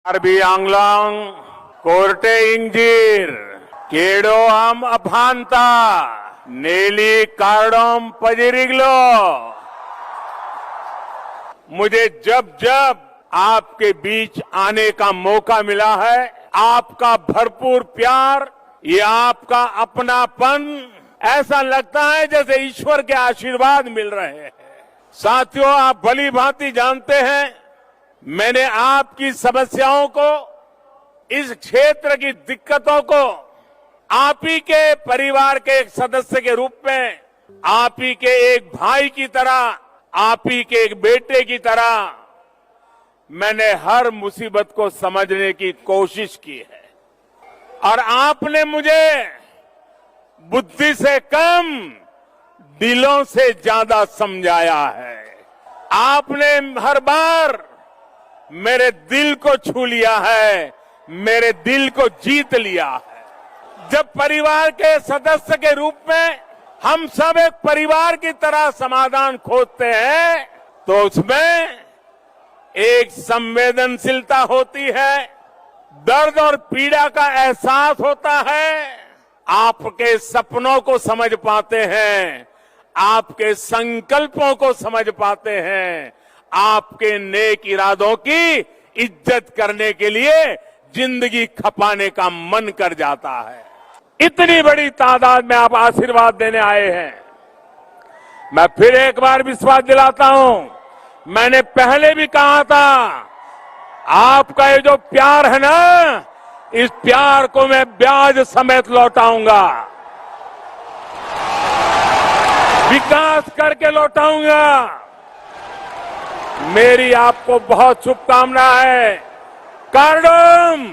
Arbi Anglang, Korte Ingjir, Kedo Am Abhanta, Neli Kardom Pajiriglo। मुझे जब जब आपके बीच आने का मौका मिला है, आपका भरपूर प्यार, ये आपका अपनापन, ऐसा लगता है जैसे ईश्वर के आशीर्वाद मिल रहे हैं। साथियों, आप भली भांति जानते हैं, मैंने आपकी समस्याओं को, इस क्षेत्र की दिक्कतों को आप ही के परिवार के एक सदस्य के रूप में, आप ही के एक भाई की तरह, आप ही के एक बेटे की तरह मैंने हर मुसीबत को समझने की कोशिश की है। और आपने मुझे बुद्धि से कम, दिलों से ज्यादा समझाया है। आपने हर बार मेरे दिल को छू लिया है, मेरे दिल को जीत लिया है। जब परिवार के सदस्य के रूप में हम सब एक परिवार की तरह समाधान खोजते हैं, तो उसमें एक संवेदनशीलता होती है, दर्द और पीड़ा का एहसास होता है, आपके सपनों को समझ पाते हैं, आपके संकल्पों को समझ पाते हैं, आपके नेक इरादों की इज्जत करने के लिए जिंदगी खपाने का मन कर जाता है। इतनी बड़ी तादाद में आप आशीर्वाद देने आए हैं। मैं फिर एक बार विश्वास दिलाता हूं, मैंने पहले भी कहा था, आपका ये जो प्यार है ना, इस प्यार को मैं ब्याज समेत लौटाऊंगा, विकास करके लौटाऊंगा। मेरी आपको बहुत शुभकामना है। कार्डम